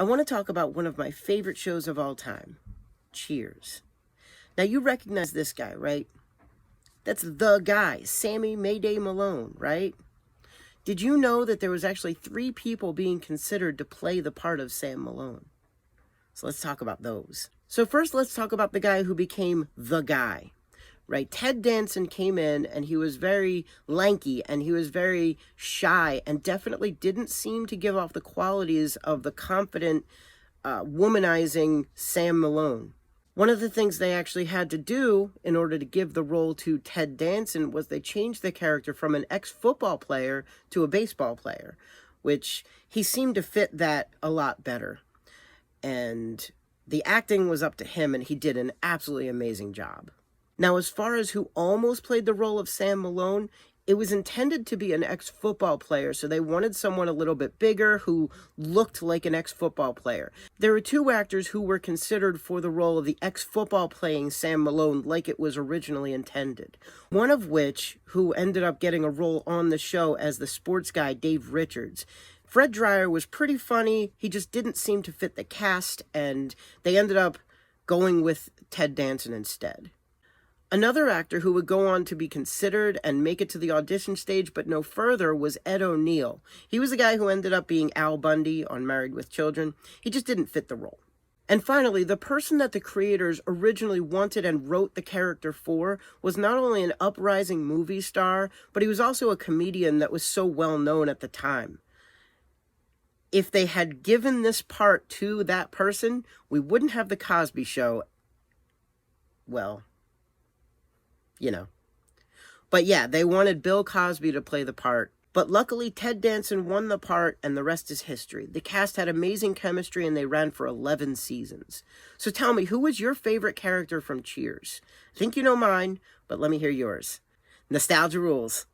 I want to talk about one of my favorite shows of all time, Cheers. Now, you recognize this guy, right? That's the guy, Sammy Mayday Malone, right? Did you know that there was actually 3 people being considered to play the part of Sam Malone? So let's talk about those. So first, let's talk about the guy who became the guy, right? Ted Danson came in and he was very lanky and he was very shy and definitely didn't seem to give off the qualities of the confident, womanizing Sam Malone. One of the things they actually had to do in order to give the role to Ted Danson was they changed the character from an ex-football player to a baseball player, which he seemed to fit that a lot better. And the acting was up to him, and he did an absolutely amazing job. Now, as far as who almost played the role of Sam Malone, it was intended to be an ex-football player, so they wanted someone a little bit bigger who looked like an ex-football player. There were 2 actors who were considered for the role of the ex-football playing Sam Malone like it was originally intended. One of which, who ended up getting a role on the show as the sports guy, Dave Richards. Fred Dryer was pretty funny, he just didn't seem to fit the cast, and they ended up going with Ted Danson instead. Another actor who would go on to be considered and make it to the audition stage but no further was Ed O'Neill. He was the guy who ended up being Al Bundy on Married with Children. He just didn't fit the role. And finally, the person that the creators originally wanted and wrote the character for was not only an uprising movie star, but he was also a comedian that was so well known at the time. If they had given this part to that person, we wouldn't have the Cosby Show. Well, you know. But yeah, they wanted Bill Cosby to play the part. But luckily, Ted Danson won the part, and the rest is history. The cast had amazing chemistry, and they ran for 11 seasons. So tell me, who was your favorite character from Cheers? I think you know mine, but let me hear yours. Nostalgia rules.